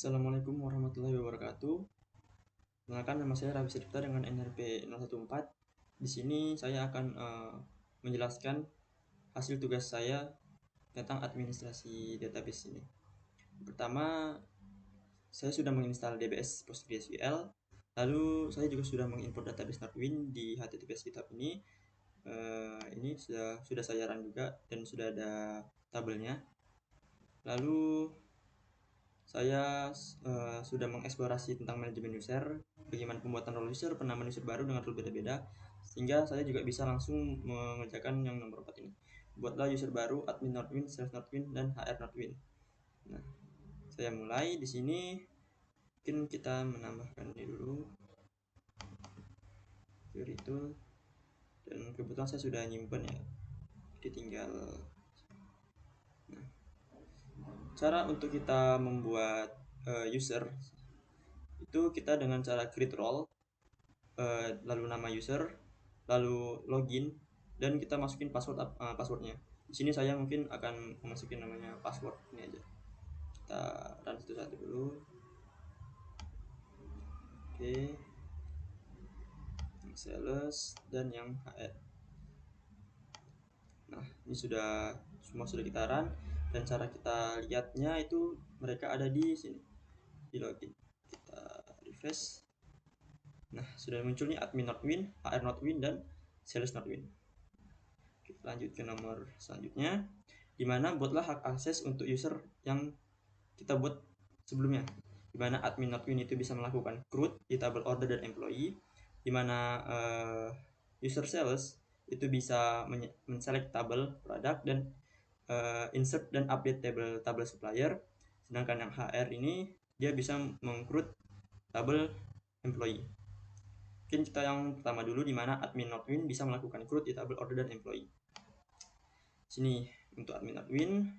Assalamualaikum warahmatullahi wabarakatuh. Perkenalkan, nama saya Raffi Siripta dengan NRP 014. Di sini saya akan menjelaskan hasil tugas saya tentang administrasi database ini. Pertama, saya sudah menginstal DBS PostgreSQL. Lalu saya juga sudah mengimport database Nordwind di HTTPS GitHub ini. Ini sudah saya run juga dan sudah ada tabelnya. Lalu saya sudah mengeksplorasi tentang manajemen user, bagaimana pembuatan role user, penambahan user baru dengan role beda-beda, sehingga saya juga bisa langsung mengerjakan yang nomor 4 ini. Buatlah user baru, admin Nordwind, sales Nordwind, dan HR Nordwind. Nah, saya mulai di sini. Mungkin kita menambahkan ini dulu, query itu, dan kebetulan saya sudah nyimpen ya, jadi tinggal. Nah, cara untuk kita membuat user itu kita dengan cara create role, lalu nama user, lalu login, dan kita masukin passwordnya. Di sini saya mungkin akan masukin namanya password ini aja. Kita run satu-satu dulu. Oke, yang sales dan yang HR. Nah, ini semua sudah kita run, dan cara kita lihatnya itu mereka ada di sini, di login. Kita refresh. Nah, sudah muncul nih admin Nordwind, HR Nordwind, dan sales Nordwind. Kita lanjut ke nomor selanjutnya, dimana buatlah hak akses untuk user yang kita buat sebelumnya, dimana admin Nordwind itu bisa melakukan CRUD di tabel order dan employee, dimana user sales itu bisa men-select tabel produk dan insert dan update tabel supplier, sedangkan yang HR ini dia bisa meng-CRUD tabel employee. Mungkin kita yang pertama dulu, dimana admin Nordwind bisa melakukan CRUD di tabel order dan employee. Sini untuk admin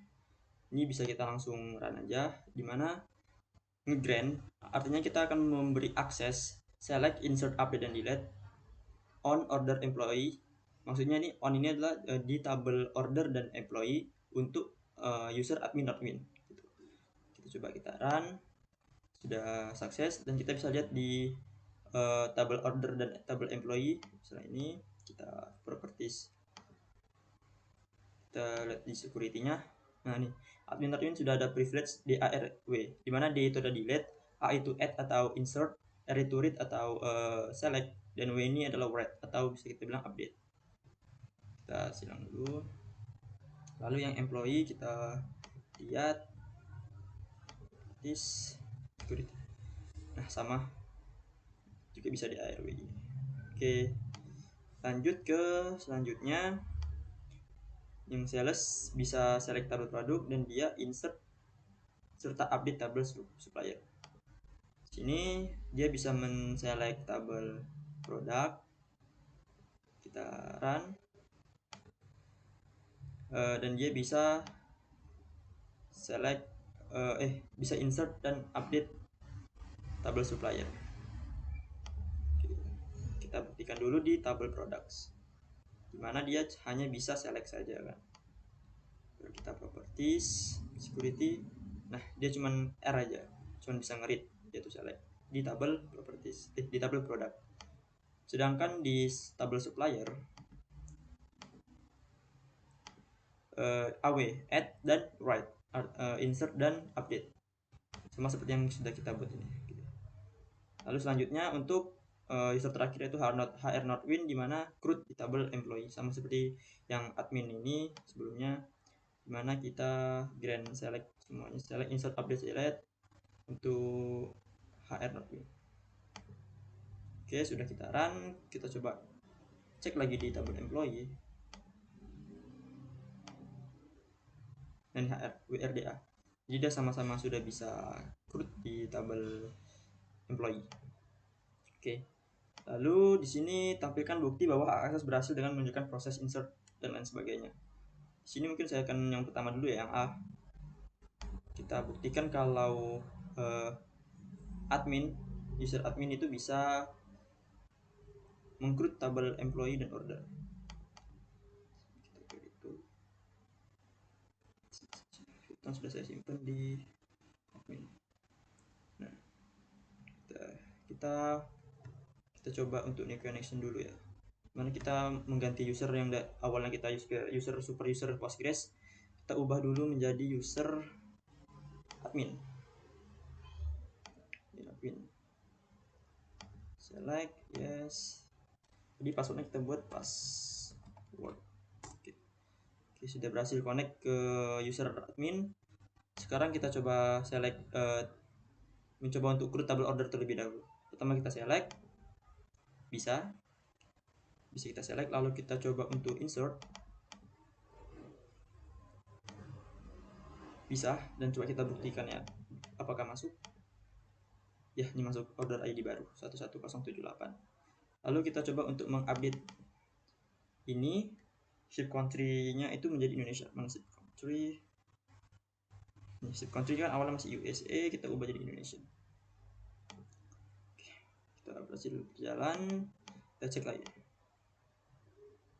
ini bisa kita langsung run aja, dimana nge-grant artinya kita akan memberi akses select, insert, update, dan delete on order employee. Maksudnya ini on ini adalah di tabel order dan employee untuk user admin Nordwind gitu. Kita coba kita run, sudah sukses, dan kita bisa lihat di tabel order dan tabel employee. Misalnya ini kita properties, kita lihat di security-nya. Nah, ini admin Nordwind sudah ada privilege DARW, dimana D itu ada delete, A itu add atau insert, R itu read atau select, dan W ini adalah write atau bisa kita bilang update. Kita silang dulu. Lalu yang employee kita lihat this security. Nah, sama juga bisa di ARW ini. Oke, lanjut ke selanjutnya. Yang sales bisa select tabel produk dan dia insert serta update tabel supplier. Sini dia bisa men-select tabel produk. Kita run, dan dia bisa select bisa insert dan update tabel supplier. Kita buktikan dulu di tabel products, dimana dia hanya bisa select saja kan. Lalu kita properties, security. Nah, dia cuman R aja, cuman bisa nge-read, dia tuh select di tabel properties, di tabel product. Sedangkan di tabel supplier AW, add dan write, insert dan update, sama seperti yang sudah kita buat ini. Lalu selanjutnya untuk user terakhir itu HR Nordwind, dimana CRUD di tabel employee, sama seperti yang admin ini sebelumnya, dimana kita grant select semuanya, select, insert, update, select untuk HR Nordwind. Oke, sudah kita run, kita coba cek lagi di tabel employee dan HR WRDA. Jadi dia sama-sama sudah bisa CRUD di tabel employee. Oke. Lalu di sini tampilkan bukti bahwa hak akses berhasil dengan menunjukkan proses insert dan lain sebagainya. Di sini mungkin saya akan yang pertama dulu ya, yang A. Kita buktikan kalau user admin itu bisa meng-CRUD tabel employee dan order. Itu sudah saya simpan di admin. kita coba untuk new connection dulu ya. Mana kita mengganti user yang awalnya kita super user Postgres, kita ubah dulu menjadi user admin. Select yes. Jadi passwordnya kita buat password. Oke, sudah berhasil connect ke user admin. Sekarang kita coba select mencoba untuk create table order terlebih dahulu. Pertama kita select, bisa kita select, lalu kita coba untuk insert, bisa, dan coba kita buktikan ya apakah masuk. Ya, ini masuk order ID baru 11078. Lalu kita coba untuk mengupdate ini ship country-nya itu menjadi Indonesia. Mana ship country? Ini ship country kan awalnya masih USA, kita ubah jadi Indonesia. Oke, kita berhasil berjalan, kita cek lagi.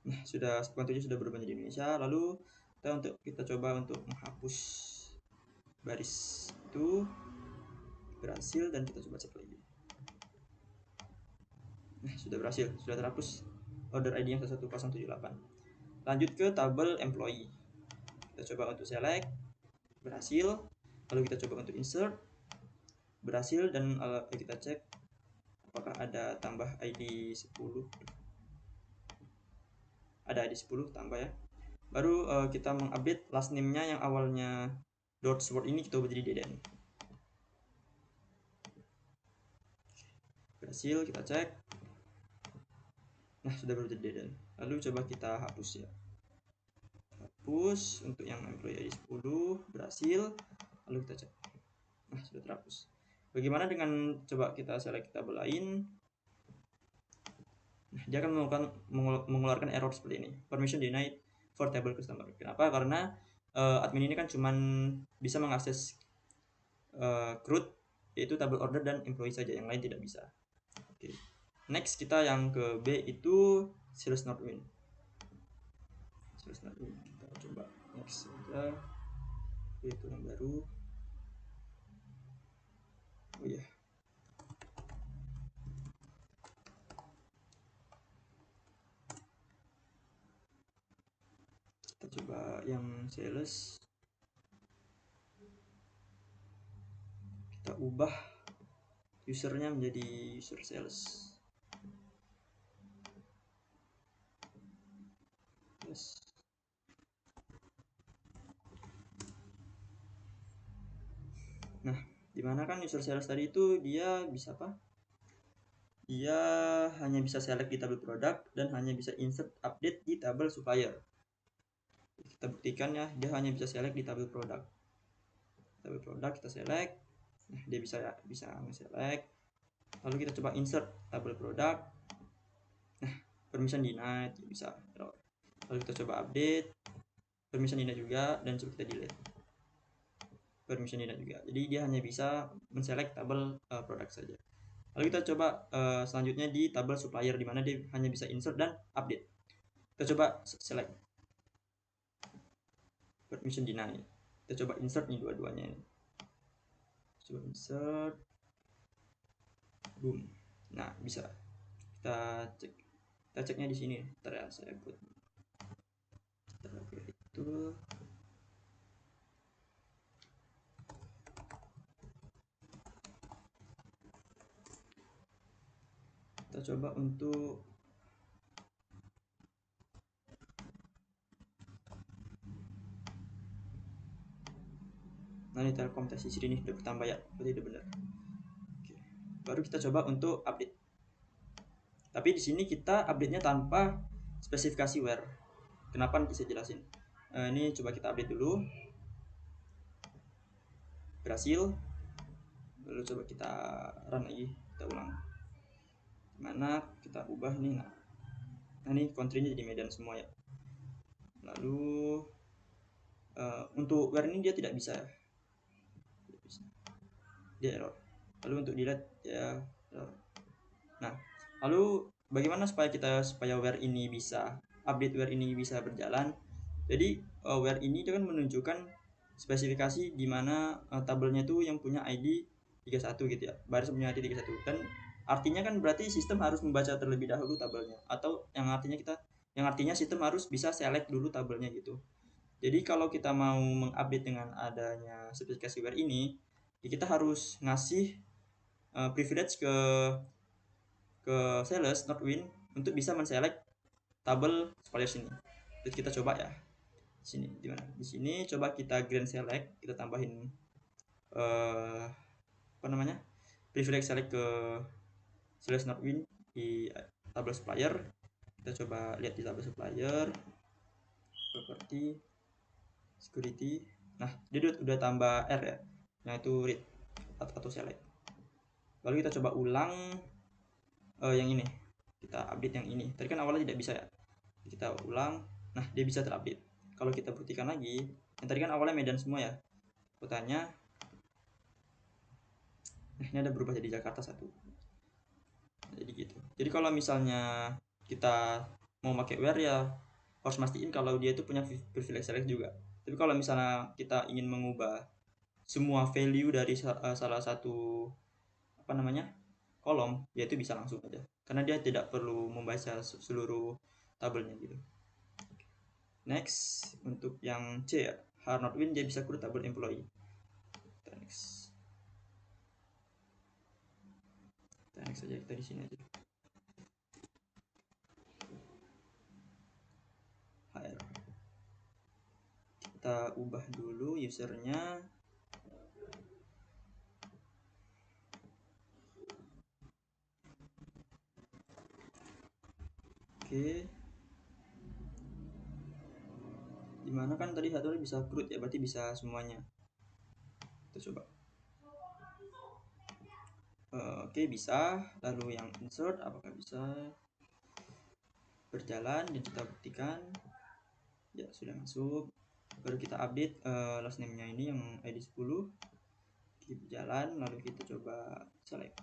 Nah, ship country sudah berubah menjadi Indonesia. Lalu kita coba untuk menghapus baris itu, berhasil, dan kita coba cek lagi. Nah, sudah berhasil, sudah terhapus order ID yang 11078. Lanjut ke tabel employee. Kita coba untuk select, berhasil. Lalu kita coba untuk insert, berhasil, dan kita cek apakah ada tambah ID 10. Ada ID 10 tambah ya. Baru kita mengupdate last name-nya yang awalnya .sword ini kita ubah jadi deden. Berhasil, kita cek. Nah, sudah berubah jadi deden. Lalu coba kita hapus ya. Hapus untuk yang employee ID 10, berhasil. Lalu kita cek. Nah, sudah terhapus. Bagaimana dengan coba kita select tabel lain? Nah, dia akan mengeluarkan error seperti ini. Permission denied for table customer. Kenapa? Karena admin ini kan cuman bisa mengakses CRUD, yaitu table order dan employee saja, yang lain tidak bisa. Oke. Next kita yang ke B itu sales not win. Sales not win. Kita coba next saja. Itu yang baru. Oh iya. Kita coba yang sales. Kita ubah usernya menjadi user sales. Yes. Nah, dimana kan user sales tadi itu dia bisa apa? Dia hanya bisa select di tabel produk dan hanya bisa insert update di tabel supplier. Kita buktikan ya, dia hanya bisa select di tabel produk. Tabel produk kita select. Nah, dia bisa nge-select. Lalu kita coba insert tabel produk. Nah, permission denied, bisa error. Lalu kita coba update, permission denied juga, dan coba kita delete. Permission denied juga. Jadi dia hanya bisa men-select tabel produk saja. Lalu kita coba selanjutnya di tabel supplier, di mana dia hanya bisa insert dan update. Kita coba select. Permission denied. Kita coba insert nih dua-duanya. Coba insert. Boom. Nah, bisa. Kita ceknya di sini. Ntar ya, saya buat. Itu. Kita coba untuk ini Telkom tes di sini udah bertambah ya, berarti udah benar. Oke. Baru kita coba untuk update. Tapi di sini kita update-nya tanpa spesifikasi where. Kenapa nanti saya jelasin. Ini coba kita update dulu. Berhasil. Lalu coba kita run lagi, kita ulang. Mana kita ubah nih. Nah, ini country-nya jadi Medan semua ya. Lalu untuk where ini dia tidak bisa. Dia error. Lalu untuk delete ya error. Nah, lalu bagaimana supaya where ini bisa update, where ini bisa berjalan? Jadi where ini kan menunjukkan spesifikasi di mana tabelnya itu yang punya ID 31 gitu ya, baris punya ID 31, dan Artinya kan berarti sistem harus membaca terlebih dahulu tabelnya, atau yang artinya sistem harus bisa select dulu tabelnya gitu. Jadi kalau kita mau mengupdate dengan adanya spesifikasi where ini, ya kita harus ngasih privilege ke sales Nordwind untuk bisa menselect tabel supplier sini. Terus kita coba ya. Sini di mana? Di sini coba kita grand select, kita tambahin apa namanya? Privilege select ke sales Nordwind di tabel supplier. Kita coba lihat di tabel supplier, property, security. Nah, dia udah tambah R ya. Yang itu read atau select. Lalu kita coba ulang yang ini. Kita update yang ini. Tadi kan awalnya tidak bisa ya. Kita ulang. Nah, dia bisa terupdate. Kalau kita buktikan lagi, yang tadi kan awalnya Medan semua ya. Kotanya. Nah, ini ada berubah jadi Jakarta satu. Jadi gitu. Jadi kalau misalnya kita mau pakai where ya harus mastiin kalau dia itu punya privilege select juga. Tapi kalau misalnya kita ingin mengubah semua value dari salah satu apa namanya kolom, yaitu bisa langsung aja karena dia tidak perlu membaca seluruh tabelnya gitu. Next, untuk yang C ya, hard not win dia bisa kurut tabel employee. Next saja, kita di sini aja. HR. Kita ubah dulu usernya. Oke. Dimana kan tadi satu bisa crud ya, berarti bisa semuanya. Kita coba. Oke, bisa. Lalu yang insert apakah bisa berjalan dan kita buktikan. Ya, sudah masuk. Baru kita update last name-nya ini yang ID 10. Kita berjalan, lalu kita coba select.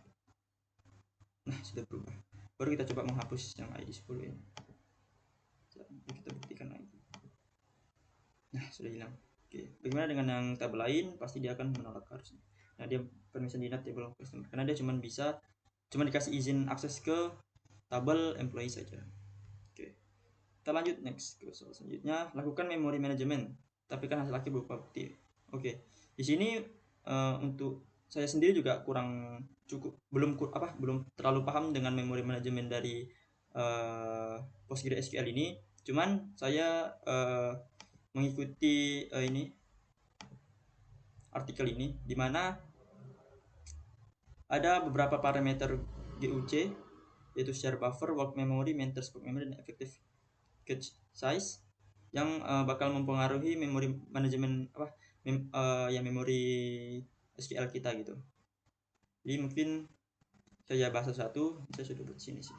Nah, sudah berubah. Baru kita coba menghapus yang ID 10 ini. Kita buktikan lagi. Nah, sudah hilang. Oke, bagaimana dengan yang tabel lain? Pasti dia akan menolak harusnya. Nah, dia permission denied table customer karena dia cuma dikasih izin akses ke tabel employee saja. Oke. Kita lanjut next ke soal selanjutnya, lakukan memory management. Tapi kan hasil akhir berupa bukti. Oke. Di sini untuk saya sendiri juga belum terlalu paham dengan memory management dari PostgreSQL ini. Cuman saya mengikuti ini artikel ini di mana ada beberapa parameter GUC yaitu share buffer, work memory, maintain scope memory, dan effective cache size yang bakal mempengaruhi memori manajemen memori SQL kita gitu. Jadi mungkin saya bahas satu, saya sudah buat sini sih.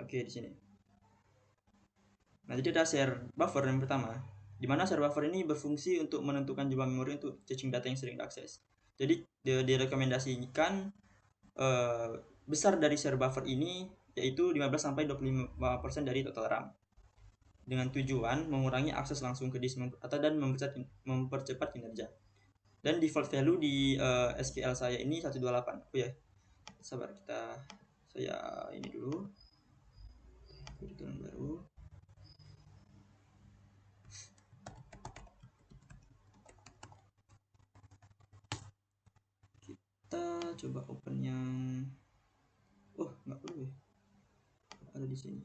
Oke, di sini. Nah, jadi ada share buffer yang pertama, di mana share buffer ini berfungsi untuk menentukan jumlah memori untuk caching data yang sering diakses. Jadi direkomendasikan besar dari share buffer ini yaitu 15-25% dari total RAM. Dengan tujuan mengurangi akses langsung ke disk dan mempercepat kinerja. Dan default value di SQL saya ini 128. Oh ya, sabar saya ini dulu. Kebetulan baru. Kita coba open yang nggak perlu ya. Ada di sini.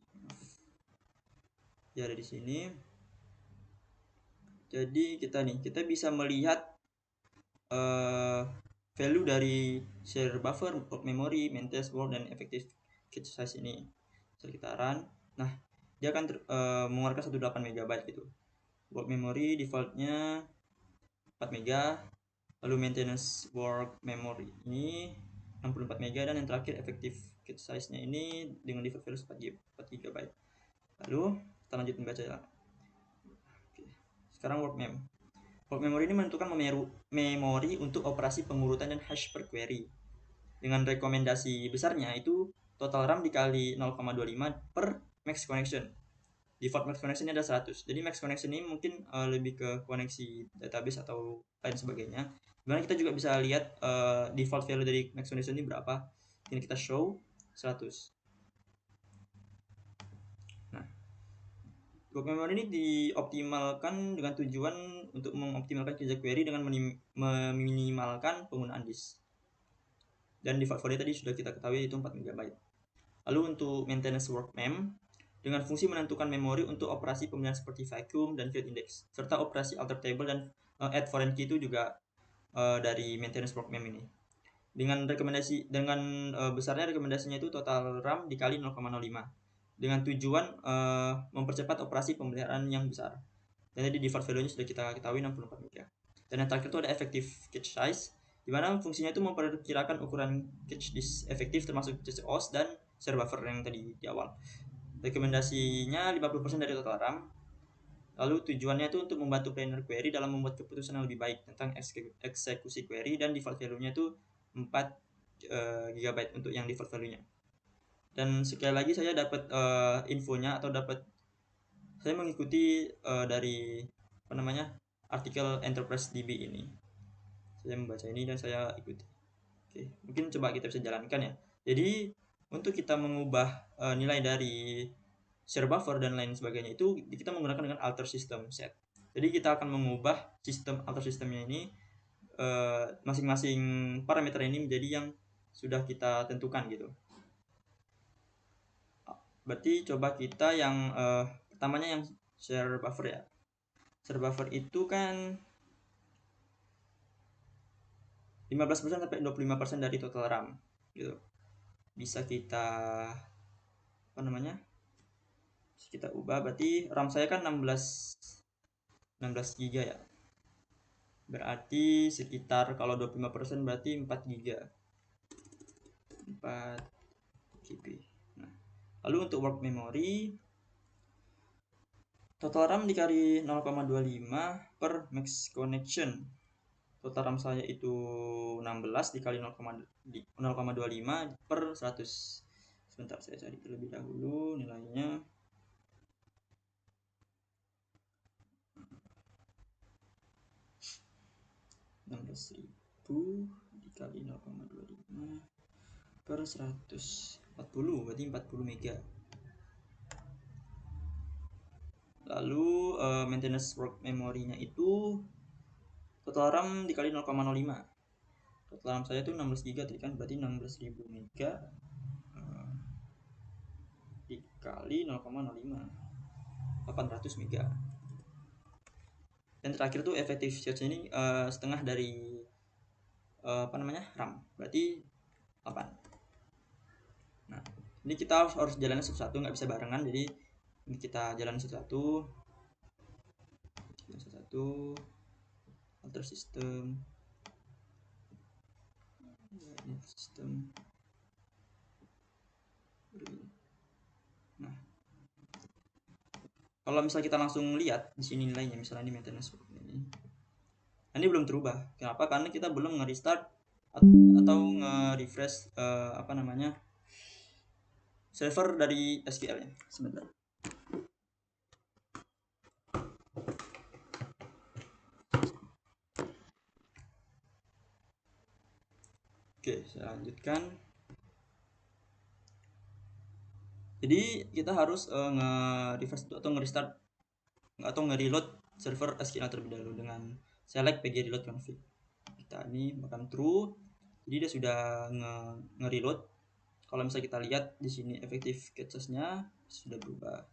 Ya, ada di sini. Jadi kita bisa melihat value dari share buffer, work memory, maintenance work, dan effective cache size ini sekitaran. Nah, dia akan mengeluarkan 18 MB gitu. Work memory defaultnya 4 MB, lalu maintenance work memory ini 64 MB, dan yang terakhir effective cache size-nya ini dengan default value 4 GB. Lalu kita lanjut membaca ya. Oke. Sekarang work memory ini menentukan memori untuk operasi pengurutan dan hash per query. Dengan rekomendasi besarnya itu total RAM dikali 0,25 per max connection. Default max connection ini ada 100. Jadi max connection ini mungkin lebih ke koneksi database atau lain sebagainya. Dimana kita juga bisa lihat default value dari max foundation ini berapa. Ini kita show 100. Nah, block memory ini dioptimalkan dengan tujuan untuk mengoptimalkan kerja query dengan meminimalkan penggunaan disk. Dan default value tadi sudah kita ketahui itu 4 MB. Lalu untuk maintenance work mem dengan fungsi menentukan memori untuk operasi pemilihan seperti vacuum dan field index, serta operasi alter table dan add foreign key itu juga dari maintenance work mem ini. Dengan besarnya rekomendasinya itu total RAM dikali 0,05 dengan tujuan mempercepat operasi pemeliharaan yang besar. Dan jadi default value-nya sudah kita ketahui 64 MB. Dan yang terakhir itu ada effective cache size, di mana fungsinya itu memperkirakan ukuran cache disk efektif termasuk cache OS dan share buffer yang tadi di awal. Rekomendasinya 50% dari total RAM. Lalu tujuannya itu untuk membantu planner query dalam membuat keputusan yang lebih baik tentang eksekusi query, dan default value-nya itu 4 GB untuk yang default value-nya. Dan sekali lagi saya dapat infonya atau saya mengikuti dari artikel Enterprise DB ini. Saya membaca ini dan saya ikuti. Oke, mungkin coba kita bisa jalankan ya. Jadi untuk kita mengubah nilai dari share buffer dan lain sebagainya itu kita menggunakan dengan alter system set. Jadi kita akan mengubah sistem alter systemnya ini masing-masing parameter ini menjadi yang sudah kita tentukan gitu. Berarti coba kita yang pertamanya yang share buffer ya. Share buffer itu kan 15% sampai 25% dari total RAM gitu. Bisa kita kita ubah. Berarti RAM saya kan 16 GB ya. Berarti sekitar kalau 25% berarti 4 GB. 4 GB. Nah, lalu untuk work memory total RAM dikali 0,25 per max connection. Total RAM saya itu 16 dikali 0,25 per 100. Sebentar saya cari terlebih dahulu nilainya. Ribu dikali 0,25 per 140 berarti 40 mega. Lalu maintenance work memorinya itu total RAM dikali 0,05. Total RAM saya itu 16 GB tadi kan, berarti 16.000 mega dikali 0,05 800 mega. Dan terakhir tuh effective charge ini setengah dari RAM, berarti 8. Nah, ini kita harus jalannya satu-satu, nggak bisa barengan, jadi ini kita jalan satu-satu. Alter system. Nah, kalau misalnya kita langsung lihat di sini nilainya, misalnya di maintenance ini belum terubah. Kenapa? Karena kita belum nge-restart atau nge-refresh server dari SQL nya. Sebentar. Oke, saya lanjutkan. Jadi kita harus nge-refresh atau nge-restart atau nge-reload server SQL terlebih dahulu dengan select pg reload config. Kita ini bahkan true. Jadi dia sudah nge-reload. Kalau misalnya kita lihat di sini effective cache-nya sudah berubah.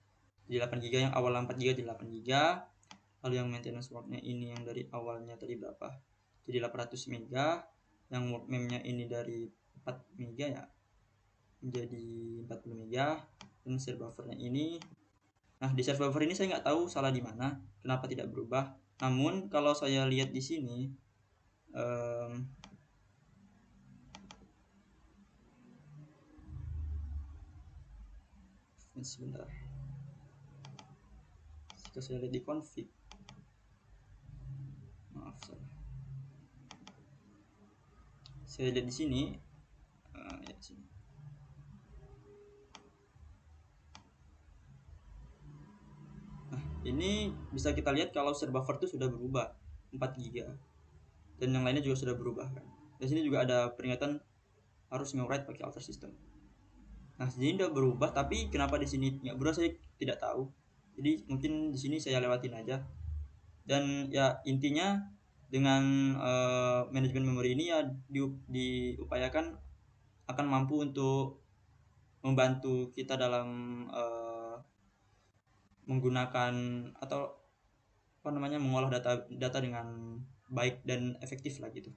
Di 8 GB yang awal 4 GB jadi 8 GB. Lalu yang maintenance work-nya ini yang dari awalnya tadi berapa? Jadi 800 MB. Yang work mem-nya ini dari 4 MB ya menjadi 40 MB. Dan share buffer-nya ini, nah di share buffer ini saya nggak tahu salah di mana, kenapa tidak berubah. Namun kalau saya lihat di sini sebentar, jika saya lihat di config, maaf saya lihat di sini ya di sini. Nah, ini bisa kita lihat kalau share buffer itu sudah berubah 4 GB. dan yang lainnya juga sudah berubah kan. Di sini juga ada peringatan harus nge-write pakai alter system. Nah, jadi udah berubah, tapi kenapa di sini nggak berubah saya tidak tahu. Jadi mungkin di sini saya lewatin aja. Dan ya intinya dengan manajemen memori ini ya diupayakan akan mampu untuk membantu kita dalam menggunakan atau apa namanya mengolah data dengan baik dan efektif lah gitu.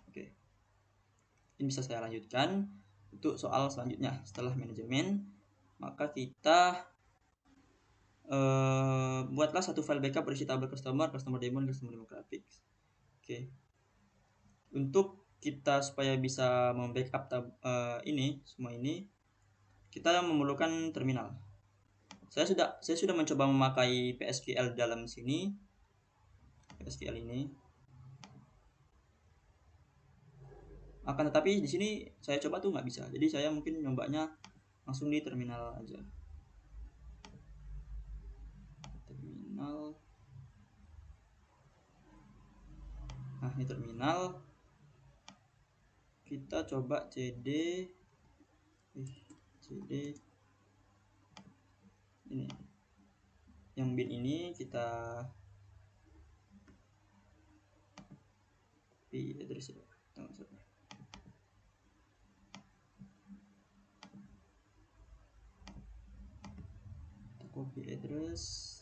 Oke, ini bisa saya lanjutkan untuk soal selanjutnya. Setelah manajemen, maka kita buatlah satu file backup berisi tabel customer, customer demo, dan customer demographics. Oke, untuk kita supaya bisa membackup ini semua ini, kita memerlukan terminal. Saya sudah mencoba memakai PSQL dalam sini, PSQL ini. Akan tetapi di sini saya coba tuh nggak bisa. Jadi saya mungkin nyobanya langsung di terminal aja. Terminal. Nah, ini terminal. Kita coba cd ini. Yang bin ini kita copy address ya. Copy address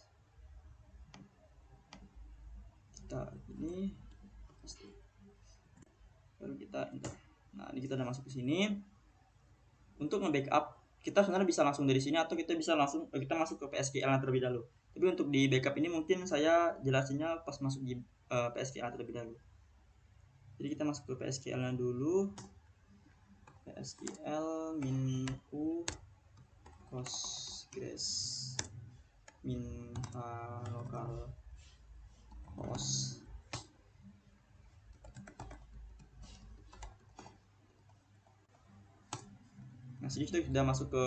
kita ini baru kita enter. Nah, ini kita udah masuk ke sini. Untuk nge-backup kita sebenarnya bisa langsung dari sini atau kita bisa langsung kita masuk ke PSQL terlebih dahulu. Tapi untuk di backup ini mungkin saya jelasinnya pas masuk di PSQL terlebih dahulu. Jadi kita masuk ke PSQL dulu. PSQL min u postgres min local host. Nah, sini kita sudah masuk ke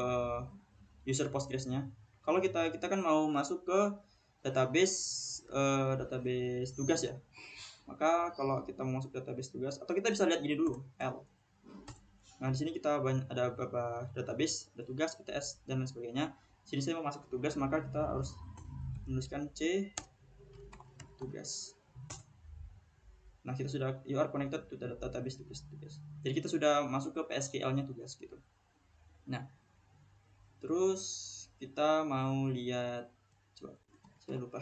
user Postgres-nya. Kalau kita kan mau masuk ke database tugas ya. Maka kalau kita mau masuk database tugas atau kita bisa lihat gini dulu, L. Nah, di sini kita ada beberapa database, ada tugas, ITS dan lain sebagainya. Sini saya mau masuk ke tugas, maka kita harus menuliskan C tugas. Nah, kita sudah you are connected to the database tugas. Jadi kita sudah masuk ke PSQL-nya tugas gitu. Nah, terus kita mau lihat, coba saya lupa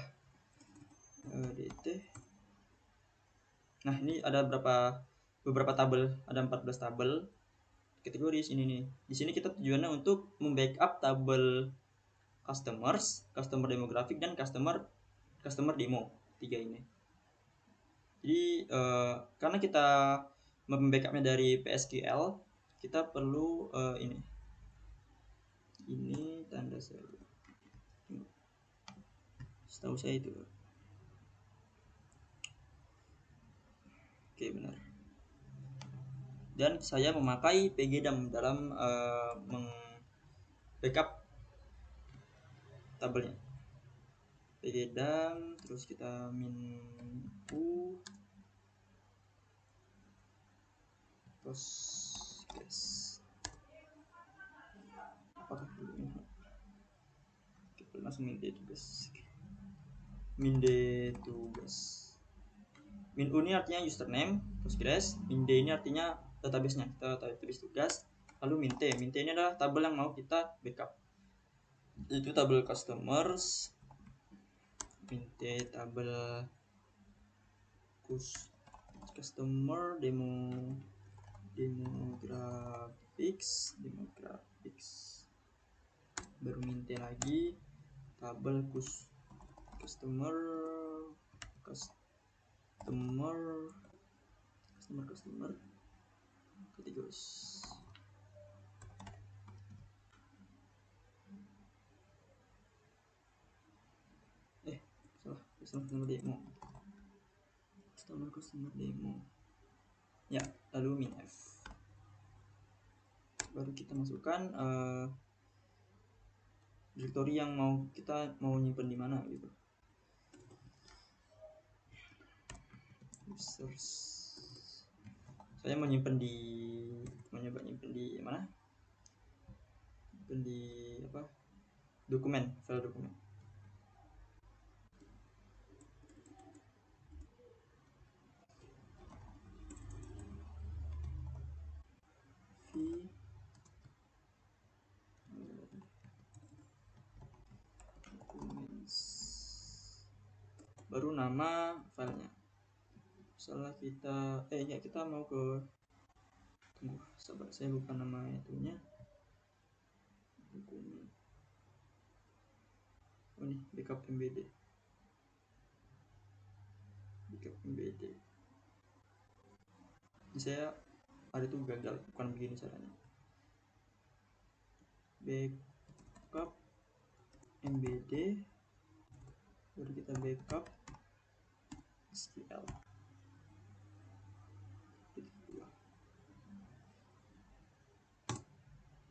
dt. Nah, ini ada beberapa tabel, ada 14 tabel kategori sini nih. Di sini kita tujuannya untuk membackup tabel customers, customer demographic, dan customer demo, tiga ini. Jadi karena kita membackupnya dari PSQL, kita perlu ini tanda seru. Setahu saya itu. Oke, benar. Dan saya memakai pgdam dalam backup tabelnya. Pgdam, terus kita min u postgres. Apakah ini? Kita langsung min d tugas. Min d tugas. Min u ini artinya username Postgres, min d ini artinya database-nya, kita database tugas. Lalu min t ini adalah tabel yang mau kita backup, itu tabel customers. Min t tabel customer demographics, baru min t lagi tabel customer categories. Salah, customer demo ya, lalu min f, baru kita masukkan directory yang kita mau nyimpen di mana gitu. users. Saya mau nyimpen di nyimpen di mana? Nyimpen di apa? Dokumen, file dokumen. Baru nama filenya. Misalnya kita mau ke, tunggu sabar, saya lupa nama itunya. Dokumen. Oh ini backup embed. Ini saya ada itu gagal, bukan begini caranya. Backup embed, baru kita backup SQL.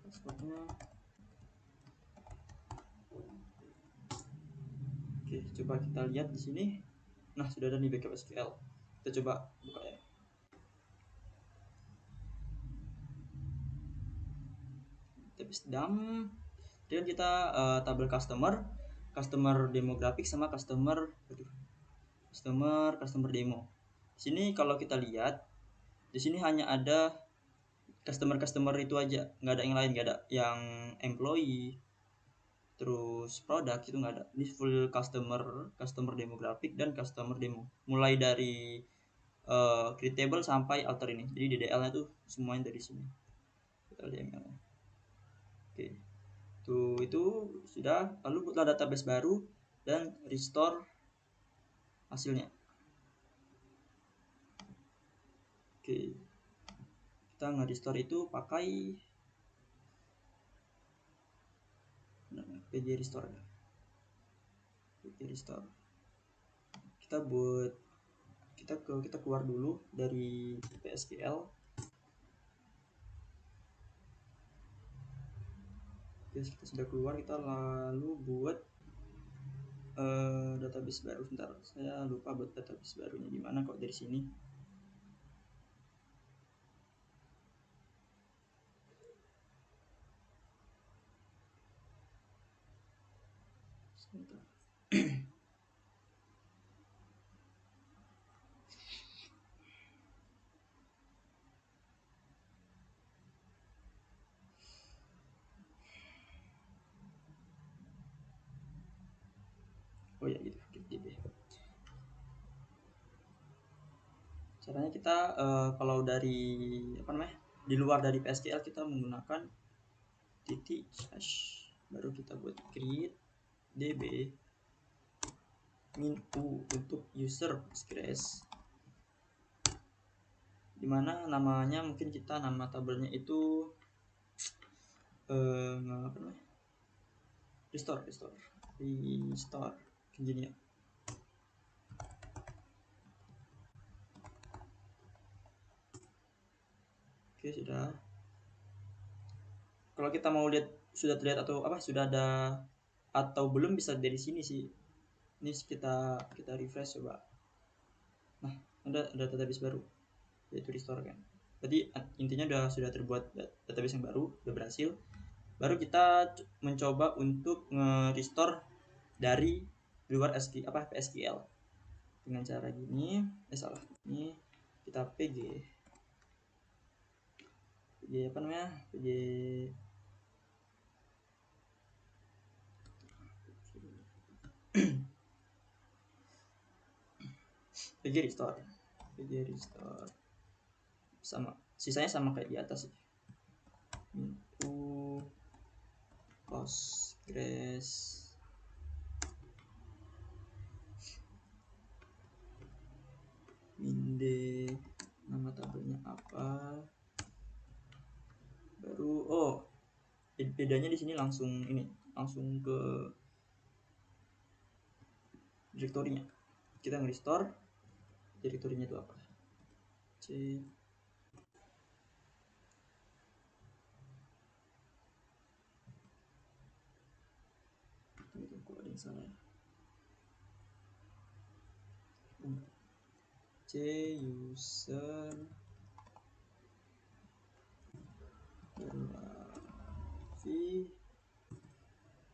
Passwordnya. Oke, coba kita lihat di sini. Nah, sudah ada nih backup SQL. Kita coba buka ya. Tabis dam. Dan kita tabel customer demographic sama customer demo. Di sini kalau kita lihat, di sini hanya ada customer itu aja, nggak ada yang lain, nggak ada yang employee, terus produk itu nggak ada. Ini full customer demographic dan customer demo, mulai dari create table sampai alter ini. Jadi DDL-nya tuh semuanya dari sini. DDL. Oke, tuh itu sudah. Lalu buatlah database baru dan restore hasilnya. Oke, kita nge-restore itu pakai pg restore. Kita keluar dulu dari PSQL. Oke, kita sudah keluar, kita lalu buat database baru. Sebentar, saya lupa buat database barunya di mana kok, dari sini. Sebentar. Oh ya gitu, DB. Caranya kita kalau dari di luar dari PSQL kita menggunakan titik slash, baru kita buat create db min u untuk user Postgres, dimana namanya mungkin kita nama tabelnya itu restore gini ya. Oke, sudah. Kalau kita mau lihat sudah terlihat atau sudah ada atau belum, bisa dari sini sih. Ini kita refresh coba. Nah, ada database baru yaitu restore kan. Jadi intinya sudah terbuat database yang baru, sudah berhasil. Baru kita mencoba untuk nge-restore dari luar PSQL dengan cara gini. Ini kita pg restore sama, sisanya sama kayak di atas sih. Itu Postgres minde, nama tabelnya apa, baru bedanya di sini langsung ke direktorinya. Kita nge-restore direktorinya itu apa, C. Kok ada yang salah ya. C user v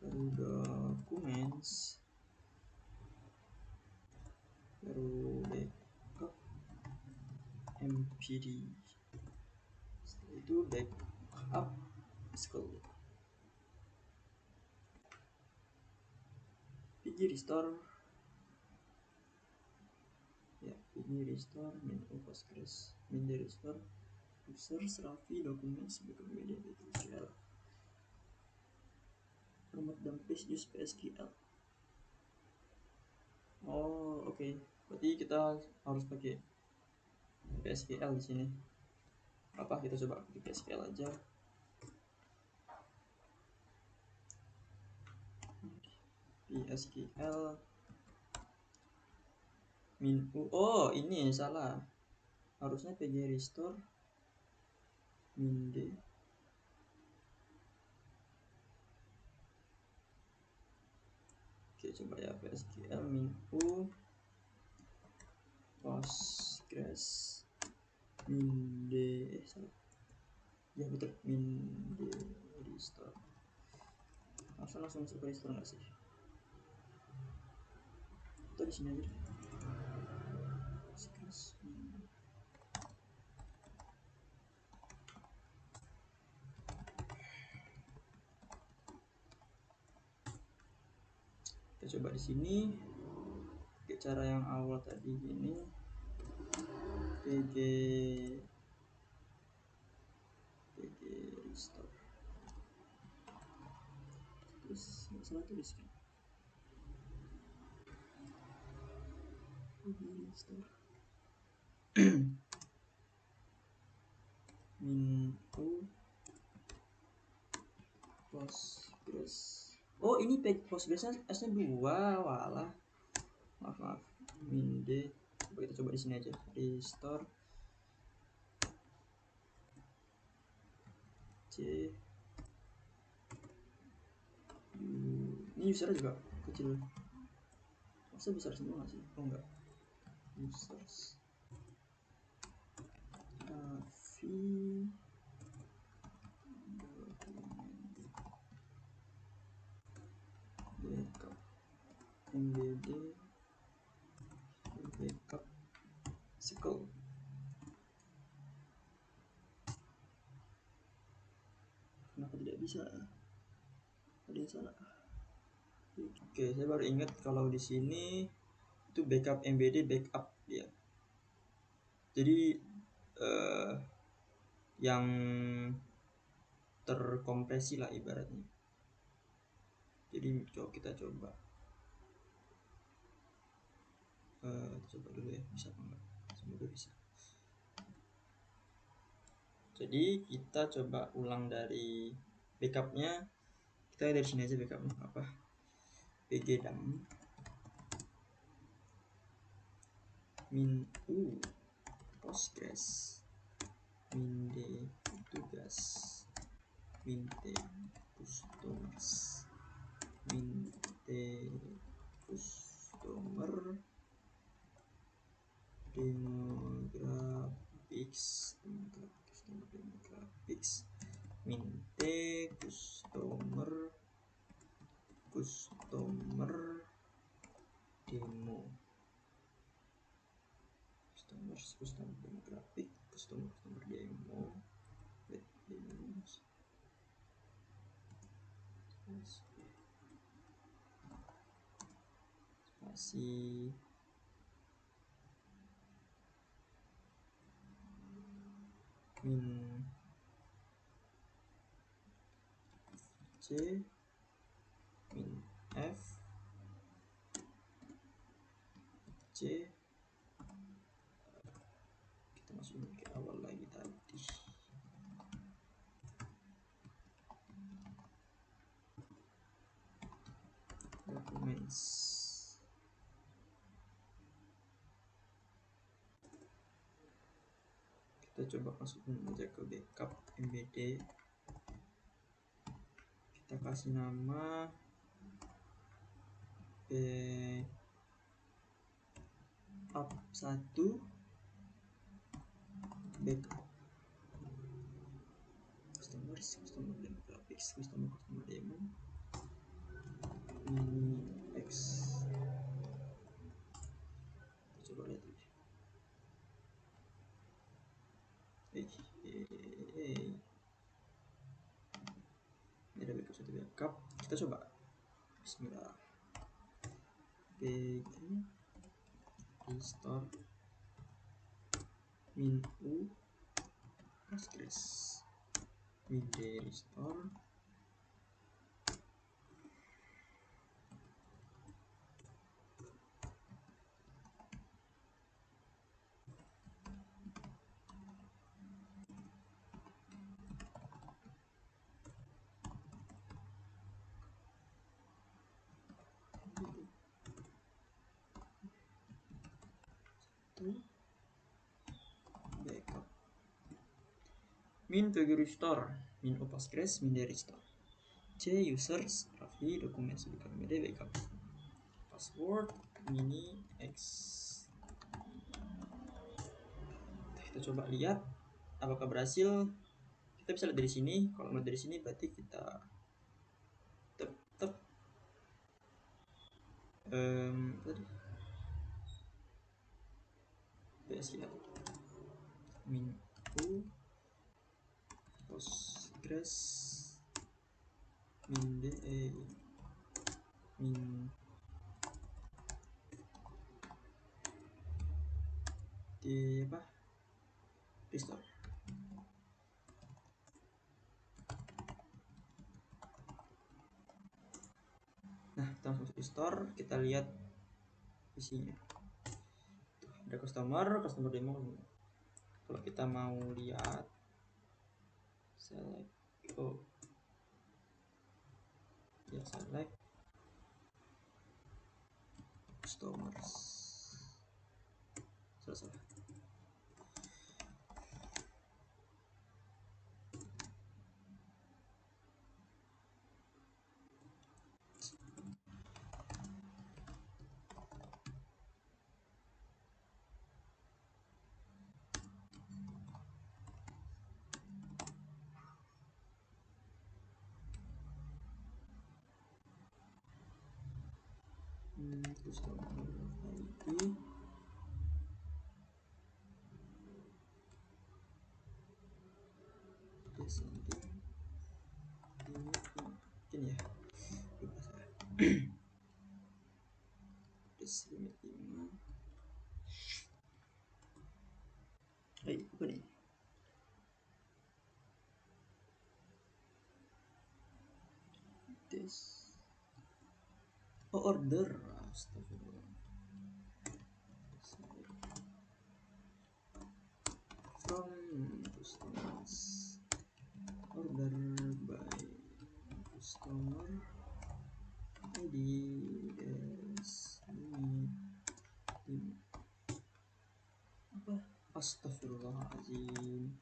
baru documents baru backup mpd, setelah itu backup SQL pg restore ya, pg restore min postgres min d restore users rafi documents backup media SQL format dan paste use PSQL. Oh oke. Berarti kita harus pakai PSQL di sini. Apa kita coba pakai PSQL aja. PSQL min u. Oh ini salah. Harusnya pg restore min d. Oke coba ya, PSQL min u postgres min d salah. Ya betul, min d restore. Langsung masuk ke restore nggak sih? Atau di sini aja. Postgres kita coba di sini pakai cara yang awal tadi ini, pg restore, terus nggak salah tulis kan, pg restore min u postgres. Oh ini postgresnya s-nya 2, walah maaf min d. Coba kita coba di sini aja, restore c ini user juga kecil, masa besar semua nggak sih? Oh enggak, users v backup mbd backup SQL. Kenapa tidak bisa? Ada yang salah. Oke, saya baru ingat kalau di sini itu backup mbd backup ya. Jadi yang terkompresi lah ibaratnya. Jadi kita coba dulu ya, bisa apa enggak? Semoga bisa. Jadi kita coba ulang dari backupnya. Kita dari sini aja backupnya apa? pgdump min u postgres min d tugas min t customers min t customer demographics min t customer demo customer demographic customer demo spasi min c min f c. Kita masukin ke awal lagi tadi, documents. Kita coba masukin aja ke backup mbd. Kita kasih nama backup 1 backup customer demo graphics customer demo mini x. Kita coba lihat dulu. Ini ada backup satu backup, kita coba bismillah. Restore min u Postgres min d restore backup min pg restore min u Postgres min d restore c users Raffi dokumen sebutkan media backup password mini x. Kita coba lihat apakah berhasil. Kita bisa lihat dari sini. Kalau lihat dari sini berarti kita tetap tadi BSL min u Postgres min d min d apa restore. Nah, kita langsung restore, kita lihat isinya. Tuh, ada customer demo. Kalau kita mau lihat select ya select customers selesai. Customer ID descending mungkin ya lupa saya. Limit 5 bukan ini. Order astagfirullah from customers order by customer ID limit apa astagfirullahaladzim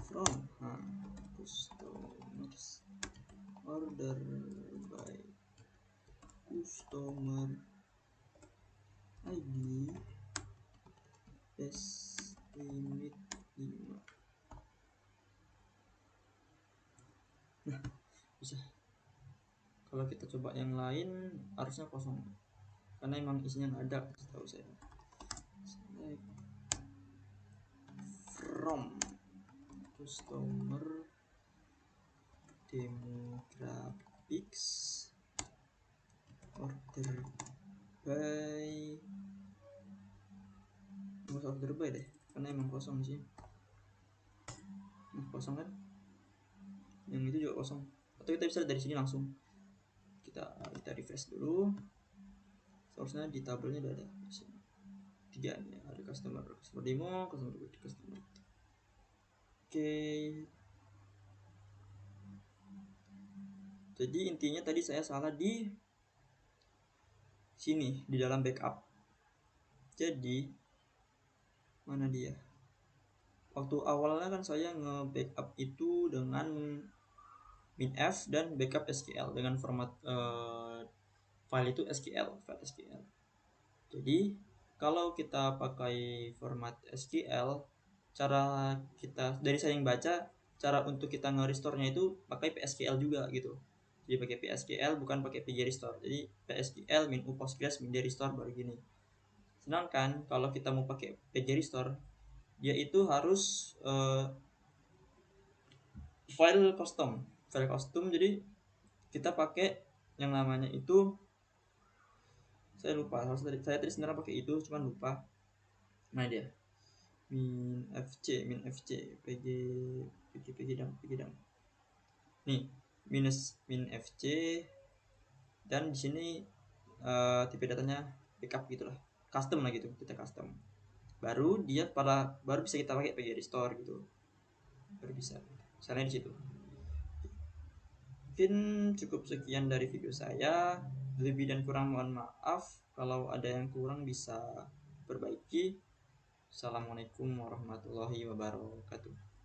from customers order by customer ID limit 5. Nah, bisa. Kalau kita coba yang lain harusnya kosong karena emang isinya nggak ada, setahu saya. Select from customer demographics order by nggak usah order by deh karena emang kosong sih. Nah, kosong kan, yang itu juga kosong. Atau kita bisa dari sini langsung kita refresh dulu. Source-nya di tabelnya udah ada di sini. 3 ya, ada customer demo, customer. Oke. Jadi intinya tadi saya salah di sini di dalam backup. Jadi mana dia? Waktu awalnya kan saya nge-backup itu dengan minf dan backup SQL dengan format file itu SQL, file SQL. Jadi kalau kita pakai format SQL, cara kita dari saya yang baca, cara untuk kita nge-restore-nya itu pakai PSQL juga gitu. Jadi pakai PSQL bukan pakai PG restore. Jadi PSQL min u Postgres min d restore baru gini. Sedangkan kalau kita mau pakai PG restore, dia itu harus file custom. Jadi kita pakai yang namanya itu, saya lupa, saya tadi sebenarnya pakai itu cuman lupa. Nah dia min fc pg dam nih min fc, dan di sini tipe datanya backup gitulah, custom lah gitu, kita custom, baru bisa kita pakai pg restore gitu, baru bisa misalnya di situ. Mungkin cukup sekian dari video saya, lebih dan kurang mohon maaf, kalau ada yang kurang bisa perbaiki. Assalamualaikum warahmatullahi wabarakatuh.